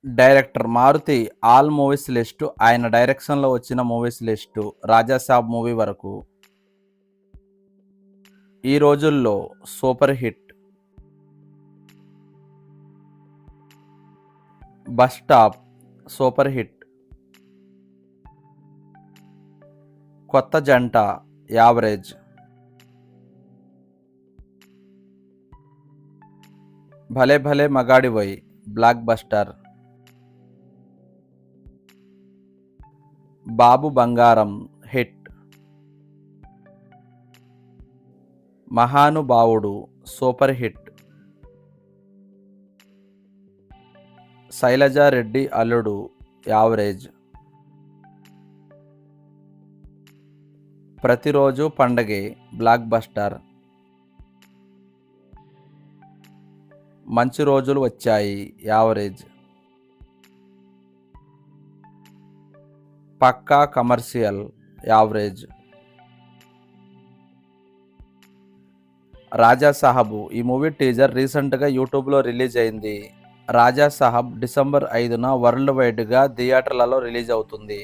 Director Maruthi all movies list, ఆయన డైరెక్షన్లో వచ్చిన మూవీస్ లిస్టు రాజాసాబ్ మూవీ వరకు. ఈ రోజుల్లో super hit bus stop super hit, కొత్త జంట యావరేజ్, భలే భలే మగాడివోయ్ బ్లాక్ బస్టర్, బాబు బంగారం హిట్, మహానుభావుడు సూపర్ హిట్, శైలజారెడ్డి అల్లుడు యావరేజ్, ప్రతిరోజు పండగే బ్లాక్ బస్టర్, మంచి రోజులు వచ్చాయి యావరేజ్, పక్కా కమర్షియల్ యావరేజ్, రాజా సాహబ్ ఈ మూవీ టీజర్ రీసెంట్గా యూట్యూబ్లో రిలీజ్ అయింది. రాజా సాహబ్ డిసెంబర్ 5న వరల్డ్ వైడ్గా థియేటర్లలో రిలీజ్ అవుతుంది.